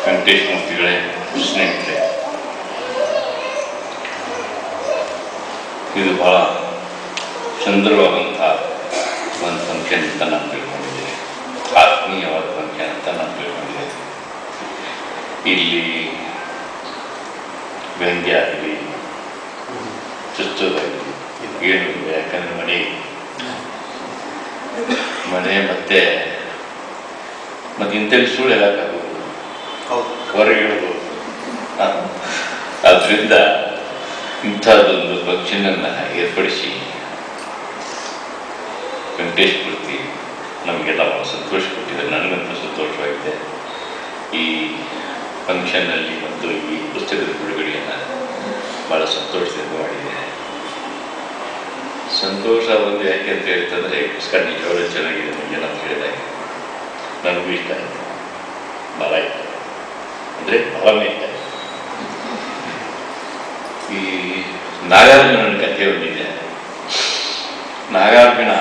ವೆಂಕಟೇಶ್ ಮೂರ್ತಿಗಳೇ, ಸ್ನೇಹಿತರೆ, ಇದು ಬಹಳ ಸುಂದರವಾದಂಥ ಒಂದು ಫಂಕ್ಷನ್ ಅಂತ ನಾನು ತಿಳ್ಕೊಂಡಿದ್ದೇನೆ. ಆತ್ಮೀಯವಾದ ಫಂಕ್ಷನ್ ಅಂತ ನಾನು ತಿಳ್ಕೊಂಡಿದ್ದೇನೆ. ಇಲ್ಲಿ ವ್ಯಂಗ್ಯ ಆಗಲಿ, ಚುಚ್ಚೋದಾಗಲಿ ಏನು ಇಲ್ಲ. ಯಾಕಂದರೆ ಮನೆ ಮತ್ತೆ ಇಂಥಲ್ಲಿ ಸುಳ್ಳು ಹೇಳಕ್ಕಾಗೋದು, ಹೊರಗೆ ಹೇಳ್ಬೋದು. ಅದರಿಂದ ಇಂಥದ್ದೊಂದು ಫಂಕ್ಷನನ್ನು ಏರ್ಪಡಿಸಿ ವೆಂಕಟೇಶ್ ಮೂರ್ತಿ ನಮಗೆಲ್ಲ ಭಾಳ ಸಂತೋಷ ಕೊಟ್ಟಿದ್ದಾರೆ. ನನಗಂತೂ ಸಂತೋಷವಾಗಿದೆ. ಈ ಫಂಕ್ಷನ್ನಲ್ಲಿ ಮತ್ತು ಈ ಪುಸ್ತಕದ ಬಿಡುಗಡೆಯನ್ನು ಭಾಳ ಸಂತೋಷದಿಂದ ಮಾಡಿದೆ. ಸಂತೋಷ ಒಂದು ಯಾಕೆ ಅಂತ ಹೇಳ್ತಂದರೆ, ಪುಸ್ತಕ ನಿಜವಾಗ್ಲೂ ಚೆನ್ನಾಗಿದೆ. ಮುಂಜಾನೆ ಅಂತ ಹೇಳಿದಾಗ ನನಗೂ ಇಷ್ಟ ಆಯಿತು, ಭಾಳ ಇಷ್ಟ, ಅಂದರೆ ಭಾಳನೇ ಇಷ್ಟ. ಈ ನಾಗಾರ್ಜುನನ ಕಥೆ ಒಂದಿದೆ. ನಾಗಾರ್ಜುನ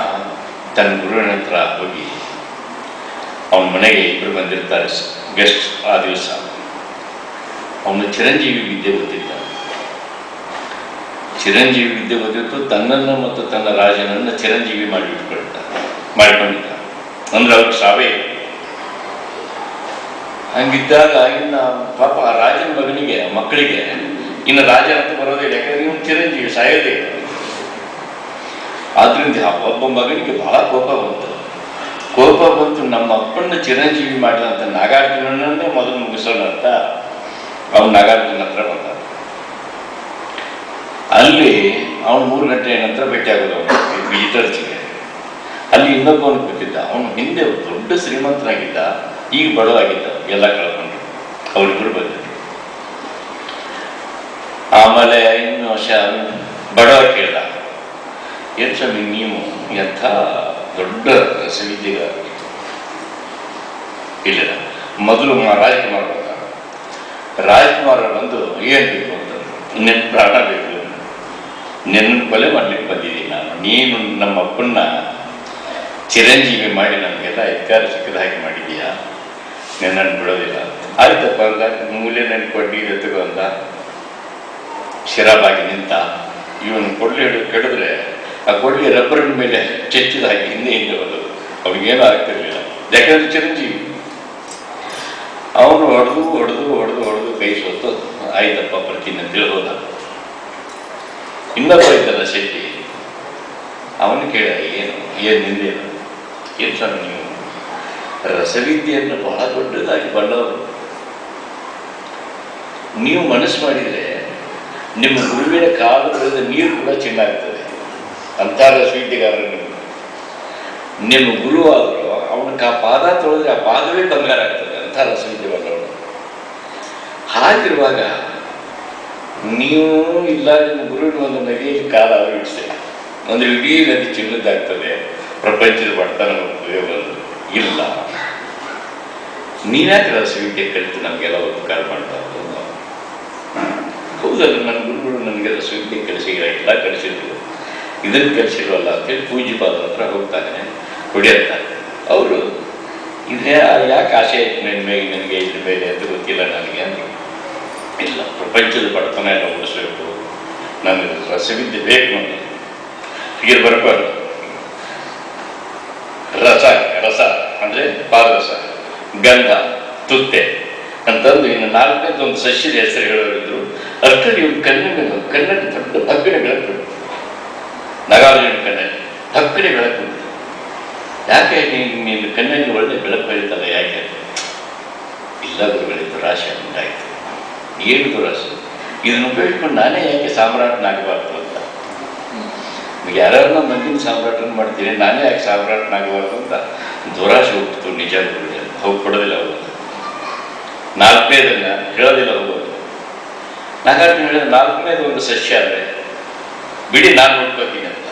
ತನ್ನ ಗುರುವಿನ ಹತ್ರ ಹೋಗಿ ಅವನ ಮನೆಗೆ ಇಬ್ಬರು ಬಂದಿರ್ತಾರೆ ಗೆಸ್ಟ್. ಆ ದಿವಸ ಅವನು ಚಿರಂಜೀವಿ ವಿದ್ಯೆ ಗೊತ್ತಿದ್ದ. ಚಿರಂಜೀವಿ ವಿದ್ಯೆ ಗೊತ್ತಿತ್ತು. ತನ್ನನ್ನು ಮತ್ತು ತನ್ನ ರಾಜನನ್ನು ಚಿರಂಜೀವಿ ಮಾಡಿಕೊಂಡಿದ್ದ. ಅಂದ್ರೆ ಅವ್ರಿಗೆ ಶಾವೇ. ಹಂಗಿದ್ದಾಗ ಇನ್ನು ಪಾಪ ಆ ರಾಜನ ಮಕ್ಕಳಿಗೆ ಇನ್ನು ರಾಜ ಅಂತ ಬರೋದಿಲ್ಲ. ಯಾಕಂದ್ರೆ ಇವನು ಚಿರಂಜೀವಿ, ಸಾಯೋದೇ ಇಲ್ಲ. ಆದ್ರಿಂದ ಒಬ್ಬ ಮಗನಿಗೆ ಬಹಳ ಕೋಪ ಬಂತು. ನಮ್ಮ ಅಪ್ಪನ ಚಿರಂಜೀವಿ ಮಾಡಿದಂಥ ನಾಗಾರ್ಜುನನ್ನೇ ಮೊದಲು ಮುಗಿಸೋಣ ಅಂತ ಅವನು ನಾಗಾರ್ಜುನ ಹತ್ರ ಬಂದ. ಅಲ್ಲಿ ಅವನು 3 ಗಂಟೆ ನಂತರ ಭೇಟಿ ಆಗೋದು ಅವನು ವಿಜಿಟರ್ಸ್ಗೆ. ಅಲ್ಲಿ ಇನ್ನೊಬ್ಬವನು ಕೂತಿದ್ದ. ಅವನು ಹಿಂದೆ ದೊಡ್ಡ ಶ್ರೀಮಂತನಾಗಿದ್ದ, ಈಗ ಬಡವಾಗಿದ್ದ, ಎಲ್ಲ ಕಳ್ಕೊಂಡ್ರು. ಅವರಿಬ್ಬರು ಬಂದಿದ್ರು. ಆಮೇಲೆ ಇನ್ನು ಬಡವ ಕೇಳ್ದ, ಏನು ಸ್ವಾಮಿ ನೀವು ಎಂಥ ದೊಡ್ಡ ರಸವಿದ್ಯೆಗಾರ? ಇಲ್ಲ, ಮೊದಲು ರಾಜ್ಕುಮಾರ್ ಬಂದ. ರಾಜ್ಕುಮಾರ್ ಬಂದು ಏನು ಬೇಕು ಅಂತಂದ್ರು. ನಿನ್ನ ಪ್ರಾಣ ಬೇಕು, ನಿನ್ನ ಕೊಲೆ ಮಾಡ್ಲಿಕ್ಕೆ ಬಂದಿದ್ದೀನಿ ನಾನು. ನೀನು ನಮ್ಮ ಅಪ್ಪನ್ನ ಚಿರಂಜೀವಿ ಮಾಡಿ ನಮಗೆಲ್ಲ ಅಧಿಕಾರ ಸಿಕ್ಕದ ಹಾಗೆ ಮಾಡಿದೀಯಾ, ನಿನ್ನನ್ನು ಬಿಡೋದಿಲ್ಲ. ಆಯ್ತಪ್ಪ ಅಂದ. ಮೂಲೆ ನನ್ನ ಕೊಡ್ಡಿ ಎತ್ತಗೋ ಅಂದ. ಶಿರಾಬಾಗಿ ನಿಂತ. ಇವನು ಕೊಡ್ಲಿ ಕೆಡಿದ್ರೆ ಆ ಕೊಡ್ಲಿ ರಬ್ಬರಿನ ಮೇಲೆ ಚೆಚ್ಚಿದ ಹಾಗೆ ಹಿಂದೆ ಹೋಗೋದು. ಅವನಿಗೇನು ಆಗ್ತಿರ್ಲಿಲ್ಲ, ಯಾಕಂದ್ರೆ ಚಿರಂಜೀವಿ. ಅವನು ಹೊಡೆದು ಕೈ ಸೋತು ಆಯ್ತಪ್ಪ ಬರ್ತೀನಿ ಅಂತೇಳಿ ಹೋದ. ಇನ್ನೊಬ್ಬ ಇದ್ದಲ್ಲ ಶೆಟ್ಟಿ, ಅವನು ಕೇಳ, ಏನು ನಿಂದೇನು? ಏನು ಸ್ವಾಮಿ ನೀವು ರಸವಿದ್ಯೆಯನ್ನು ಬಹಳ ದೊಡ್ಡದಾಗಿ ಬಲ್ಲವರು. ನೀವು ಮನಸ್ಸು ಮಾಡಿದರೆ ನಿಮ್ಮ ಗುರುವಿನ ಕಾಲದ ನೀರು ಕೂಡ ಚೆನ್ನಾಗ್ತದೆ. ಅಂಥ ರಸವಿದ್ಯೆಗಾರರು ನಿಮ್ಮ ಗುರುವಾದರೂ ಅವನ ಪಾದ ತೊಳೆದ್ರೆ ಆ ಪಾದವೇ ಬಂಗಾರ ಆಗ್ತದೆ. ಅಂಥ ರಸವಿದ್ಯೆ ಬಲ್ಲವನು. ಹಾಗಿರುವಾಗ ನೀವು ಇಲ್ಲ, ನಿಮ್ಮ ಗುರುವಿನ ಒಂದು ನದಿಯಲ್ಲಿ ಕಾಲ ಅವಿಡಿಸ್ತೇವೆ ಅಂದರೆ ಇಡೀ ನದಿ ಚಿನ್ನದ್ದಾಗ್ತದೆ, ಪ್ರಪಂಚದ ಬಡತನ ಹೋಗ್ತದೆ. ಒಂದು ಇಲ್ಲ, ನೀವ್ಯಾಕೆ ರಸವಿದ್ಯೆ ಕಲಿತು ನಮಗೆಲ್ಲ ಉಪಕಾರ ಮಾಡ್ತಾ ಇರೋದು? ಹೌದಲ್ಲ, ನನ್ನ ಗುರುಗಳು ನನಗೆ ರಸವಿದ್ಯೆ ಎಲ್ಲ ಕಲಿಸಿದ್ರು, ಇದನ್ನು ಕಲಿಸಿಲ್ವಲ್ಲ ಅಂತೇಳಿ ಪೂಜ್ಯಪಾದರ ಹತ್ರ ಹೋಗ್ತಾನೆ, ಹೊಡೆಯುತ್ತಾರೆ. ಅವರು ಇದೇ ಯಾಕೆ ಆಸೆ ಆಯ್ತು ನನಗೆ ಇದ್ರ ಮೇಲೆ ಅಂತ ಗೊತ್ತಿಲ್ಲ ನನಗೆ ಅಂತ. ಇಲ್ಲ, ಪ್ರಪಂಚದ ಬಡತನ ಎಲ್ಲ ಉಳಿಸ್ಬೇಕು, ನನಗೆ ರಸವಿದ್ಯೆ ಬೇಕು ಅಂತ. ಹೀಗೆ ಬರ್ಬಾರ್ದು. ರಸ ಅಂದರೆ ಪಾದರಸ, ಗಂಧ, ತುತ್ತೆ ಅಂತಂದು ಇನ್ನು 4ನೇದು ಒಂದು ಸಸ್ಯದ ಹೆಸರು ಹೇಳೋರಿದ್ರು. ಅಷ್ಟರಲ್ಲಿ ಇವ್ನು ಕಣ್ಣಲ್ಲಿ ದೊಡ್ಡ ಭಗ್ಗಡೆ ಬೆಳಕು, ನಾಗಾರ್ಜುನ ಕಣ್ಣಲ್ಲಿ ಭಗ್ಗಡೆ ಬೆಳಕು. ಯಾಕೆ ನೀನು ಕಣ್ಣಲ್ಲಿ ಒಳ್ಳೆ ಬೆಳಕು ಬೆಳೀತಲ್ಲ, ಯಾಕೆ? ಇಲ್ಲ ಗುರುಗಳಿದ್ದು ರಾಶಿ ಉಂಟಾಯಿತು. ಏನು ದುರಾಸೆ? ಇದನ್ನು ಉಪಯೋಗಿಸ್ಕೊಂಡು ನಾನೇ ಯಾಕೆ ಸಾಮ್ರಾಟನಾಗಬಾರ್ದು ಅಂತ. ಯಾರನ್ನ ಮಂದಿನ ಸಾಮ್ರಾಟನ ಮಾಡ್ತೀನಿ, ನಾನೇ ಯಾಕೆ ಸಾಮ್ರಾಟನಾಗಬಾರ್ದು ಅಂತ ದುರಾಶೆ ಹೋಗ್ತು. ನಿಜ ಗುರುಗಳು ಹೋಗಿ ಕೊಡೋದಿಲ್ಲ ಹೋಗೋದು. 4ನೇದನ್ನ ಹೇಳೋದಿಲ್ಲ ಹೋಗೋದು. ನಾಗಾರ್ಜುನ ಹೇಳಿದ 4ನೇದು ಒಂದು ಸಸ್ಯ ಅಂದರೆ ಬಿಡಿ, ನಾನು ನೋಡ್ಕೋತೀನಿ ಅಂತ.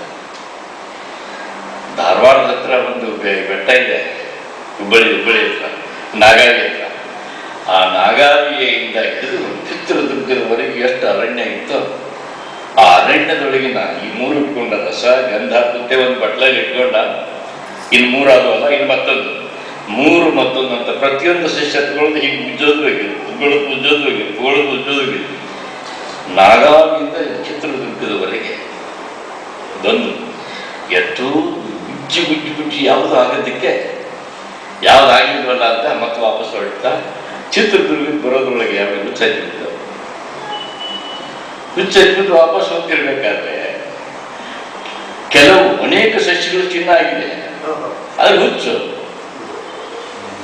ಧಾರವಾಡದ ಹತ್ರ ಒಂದು ಬೆಟ್ಟ ಇದೆ, ಹುಬ್ಬಳ್ಳಿ ಹತ್ರ, ನಾಗಾವಿ ಹತ್ರ. ಆ ನಾಗಾವಿಯಿಂದ ಹಿಡಿದು ಚಿತ್ರದುರ್ಗದವರೆಗೆ ಎಷ್ಟು ಅರಣ್ಯ ಇತ್ತು, ಆ ಅರಣ್ಯದೊಳಗಿನ ಈ 3 ಇಟ್ಕೊಂಡ ರಸ, ಗಂಧ, ತುತ್ತೆ ಒಂದು ಬಟ್ಲಲ್ಲಿ ಇಟ್ಕೊಂಡ. ಇನ್ನು 3 ಆದವಲ್ಲ, ಇನ್ನು ಮತ್ತೊಂದು ಮೂರು ಮತ್ತೊಂದು ಅಂತ ಪ್ರತಿಯೊಂದು ಸಸ್ಯ ತಗೊಳ್ಳೋದು ಹೀಗೆ ಉಜ್ಜೋದು ಬೇಕಿದೆ, ಉಜ್ಜೋದು ಬೇಕಿದೆ, ಉಜ್ಜೋದು ಬೇಕಿದೆ. ನಾಗಾವಿಂದ ಚಿತ್ರದುರ್ಗದವರೆಗೆ ಬಂದು ಎಷ್ಟು ಗುಜ್ಜಿ ಯಾವುದು ಆಗೋದಕ್ಕೆ ಯಾವ್ದು ಆಗಿಲ್ವಲ್ಲ ಅಂತ ಮತ್ತೆ ವಾಪಸ್ ಹೊರಡ್ತಾ ಚಿತ್ರದುರ್ಗಕ್ಕೆ ಬರೋದ್ರೊಳಗೆ ಯಾವಾಗ ಹುಚ್ಚಾಗ್ಬಿಡ್ತಾವೆ. ಹುಚ್ಚಾಗ್ಬಿಟ್ಟು ವಾಪಸ್ ಹೋಗ್ತಿರ್ಬೇಕಾದ್ರೆ ಕೆಲವು ಅನೇಕ ಸಸ್ಯಗಳು ಚಿನ್ನ ಆಗಿದೆ, ಅದು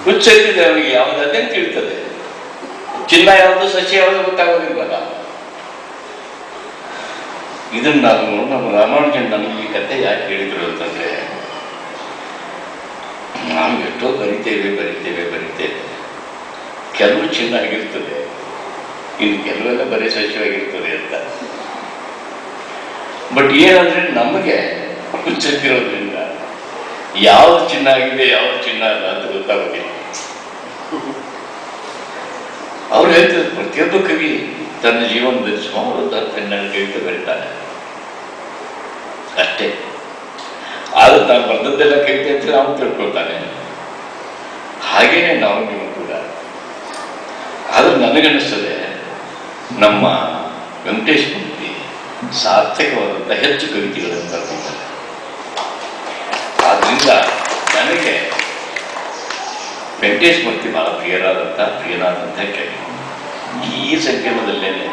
ಹುಚ್ಚಾಗಿದೆ. ಅವನಿಗೆ ಯಾವ್ದು ಅದೇ ತಿಳ್ತದೆ, ಚಿನ್ನ ಯಾವುದು ಸಸ್ಯ ಯಾವುದು ಗೊತ್ತಾಗೋದಿಲ್ವಲ್ಲ. ಇದನ್ನ ನಮ್ಮ ರಾಮಾನುಜನ್ ನಮಗೆ ಈ ಕಥೆ ಯಾಕೆ ಹೇಳಿದ್ರು ಅಂತಂದ್ರೆ, ನಾವು ಎಷ್ಟೋ ಬರಿತೇವೆ, ಕೆಲವು ಚಿನ್ನ ಆಗಿರ್ತದೆ, ಇನ್ನು ಕೆಲವೆಲ್ಲ ಬರೀ ಸಸ್ಯವಾಗಿರ್ತದೆ ಅಂತ. ಬಟ್ ಏನಂದ್ರೆ ನಮಗೆ ಹುಚ್ಚಿರೋದ್ರಿಂದ ಯಾವ್ದು ಚಿನ್ನ ಆಗಿದೆ ಯಾವ್ದು ಚಿನ್ನ ಅಲ್ಲ ಅಂತ ಗೊತ್ತಾಗೋದಿಲ್ಲ. ಅವ್ರು ಹೇಳ್ತಾರೆ ಪ್ರತಿಯೊಬ್ಬ ಕವಿ ತನ್ನ ಜೀವನದಲ್ಲಿ ಸುಮಾರು ಪೆನ್ನಲ್ಲಿ ಕವಿತೆ ಬರೀತಾನೆ ಅಷ್ಟೇ. ಆದ್ರೆ ತಾನು ಬರೆದದ್ದೆಲ್ಲ ಕವಿತೆ ಅಂತ ನಾವು ತಿಳ್ಕೊಳ್ತಾನೆ. ಹಾಗೇನೆ ನಾವು ನೀವು ಕೂಡ. ಆದ್ರೆ ನನಗನ್ನಿಸ್ತದೆ ನಮ್ಮ ವೆಂಕಟೇಶ್ ಮೂರ್ತಿ ಸಾರ್ಥಕವಾದಂಥ ಹೆಚ್ಚು ಕವಿತೆಗಳನ್ನು ಬರೆದಿದ್ದಾರೆ. ಆದ್ರಿಂದ ನನಗೆ ವೆಂಕಟೇಶ್ ಮೂರ್ತಿ ಬಹಳ ಪ್ರಿಯನಾದಂಥ ಕವಿ. ಈ ಸಂಖ್ಯೆಯಲ್ಲೇನೆ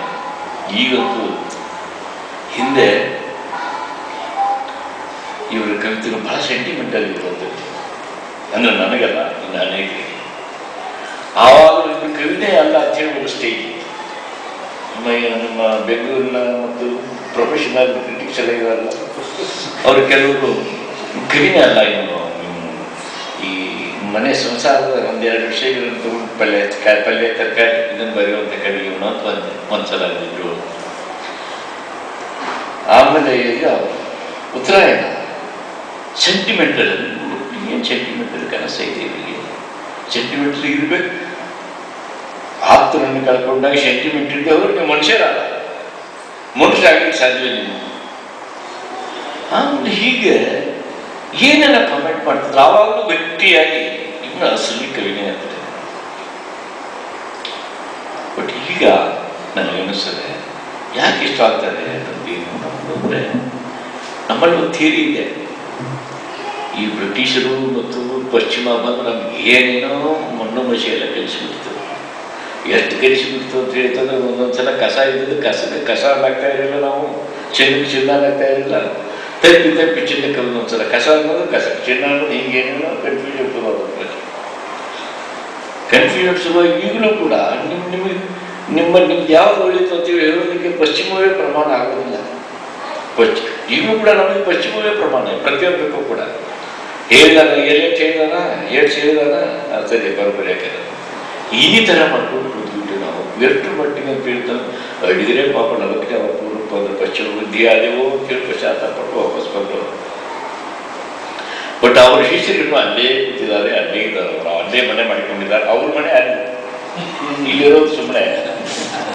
ಈಗಂತೂ ಹಿಂದೆ ಇವರ ಕವಿತೆಗಳು ಬಹಳ ಸೆಂಟಿಮೆಂಟಲ್ ಇರುವಂಥದ್ದು ಅಂದ್ರೆ ನನಗಲ್ಲ, ಇನ್ನು ಅನೇಕರಿಗೆ. ಆವಾಗ ಇದು ಕವಿತೆ ಅಲ್ಲ ಅಂತೇಳಿ ಒಂದು ಸ್ಟೇಜ್ ಇತ್ತು. ನಮ್ಮ ಬೆಂಗಳೂರಿನ ಮತ್ತು ಪ್ರೊಫೆಷನಲ್ ಕ್ರಿಟಿಕ್ಸ್ ಎಲ್ಲ ಇರಲ್ಲ, ಅವರು ಕೆಲವರು ಕವಿನೇ ಅಲ್ಲ, ಇನ್ನು ಈ ಮನೆ ಸಂಸಾರದ ಒಂದೆರಡು ವಿಷಯಗಳನ್ನು ತಗೊಂಡು ಪಲ್ಯ ತರಕಾರಿ ಇದನ್ನು ಬರೆಯುವಂಥ ಕವಿ ಇವನು ಅಂತ ಒಂದ್ಸಲ ಇದ್ರು. ಆಮೇಲೆ ಈಗ ಉತ್ತರಾಯಣ ಸೆಂಟಿಮೆಂಟಲ್, ಏನು ಸೆಂಟಿಮೆಂಟಲ್ ಕನಸ ಇದೆ ಇವರಿಗೆ. ಸೆಂಟಿಮೆಂಟಲ್ ಇರಬೇಕು. ಆಪ್ತರನ್ನು ಕಳ್ಕೊಂಡಾಗ ಸೆಂಟಿಮೆಂಟ್ ಇದ್ದವರು ನೀವು ಮನುಷ್ಯರಲ್ಲ, ಮನುಷ್ಯರಾಗಲಿಕ್ಕೆ ಸಾಧ್ಯವಿಲ್ಲ. ಆಮೇಲೆ ಹೀಗೆ ಏನೆಲ್ಲ ಕಮೆಂಟ್ ಮಾಡ್ತಿದ್ರು. ಆವಾಗಲೂ ಗಟ್ಟಿಯಾಗಿ ಇನ್ನು ಅಸಲಿ ಕವಿನೇ ಅಂತಾರೆ. ಬಟ್ ಈಗ ನನಗನ್ನಿಸ್ತದೆ ಯಾಕೆ ಇಷ್ಟ ಆಗ್ತದೆ ಅಂತಂದ್ರೆ, ನಮ್ಮಲ್ಲಿ ಒಂದು ಥಿಯರಿ ಇದೆ. ಈ ಬ್ರಿಟಿಷರು ಮತ್ತು ಪಶ್ಚಿಮ ಬಂದು ನಮ್ಗೆ ಏನೇನೋ ಮಣ್ಣು ಮಸಿ ಎಲ್ಲ ಕಲಿಸಿಬಿಡ್ತು. ಎಷ್ಟು ಕಲಿಸಿಬಿಡ್ತು ಅಂತ ಹೇಳ್ತಂದ್ರೆ, ಒಂದೊಂದ್ಸಲ ಕಸ ಇದ್ದದ್ದು ಕಸಕ್ಕೆ ಕಸ ಆಗ್ತಾ ಇರಲಿಲ್ಲ, ನಾವು ಚಿನ್ನಕ್ಕೆ ಚಿನ್ನ ಆಗ್ತಾ ಇರಲಿಲ್ಲ. ತಪ್ಪಿ ಚಿನ್ನಕ್ಕೆ ಒಂದೊಂದ್ಸಲ ಕಸ ಅನ್ನೋದು ಕಸ, ಚಿನ್ನ ಅನ್ನೋದು ಹಿಂಗೇನೇನೋ ಕನ್ಫ್ಯೂಷನ್ ಶುರುವಾಗ ಈಗಲೂ ಕೂಡ ನಿಮ್ದು ಯಾವ್ದು ಒಳಿತು ಅಂತೀವಿ ಹೇಳೋದಕ್ಕೆ ಪಶ್ಚಿಮವೇ ಪ್ರಮಾಣ ಆಗೋದಿಲ್ಲ. ಈಗಲೂ ಕೂಡ ನಮಗೆ ಪಶ್ಚಿಮವೇ ಪ್ರಮಾಣ ಪ್ರತಿಯೊಂದಕ್ಕೂ ಕೂಡ. ಹೇಳಿದಾನ ಏಟ್ ಹೇಳಿದಾನ ಸರಿ ಬರೋಬ್ಬರಿ ಯಾಕೆ ಈ ಥರ ಮಾಡ್ಕೊಂಡು ಕೂತ್ಬಿಟ್ಟು ನಾವು ಎಷ್ಟು ಮಟ್ಟಿಗೆ ಅಂತ ಹೇಳ್ತಾನೆ. ಅಡಿದ್ರೆ ಪಾಪ ನಲಕ್ಕೆ ಅವ್ರ ಪೂರ್ವಕ್ಕೆ ಬಂದು ಪಶ್ಚಿಮ ಬುದ್ಧಿ ಆದೆವೋ ಅಂತೇಳಿ ಪಶ್ಚಾತ್ತಾಪಟ್ಟು ವಾಪಸ್ ಬಂದರು. ಬಟ್ ಅವ್ರ ಶಿಷ್ಯರು ಅಲ್ಲೇ ಕೂತಿದ್ದಾರೆ, ಅಲ್ಲೇ ಇದ್ದಾರೆ, ಅವರು ಅಲ್ಲೇ ಮನೆ ಮಾಡಿಕೊಂಡಿದ್ದಾರೆ. ಅವ್ರ ಮನೆ ಅಲ್ಲಿ, ಇಲ್ಲಿರೋದು ಸುಮ್ಮನೆ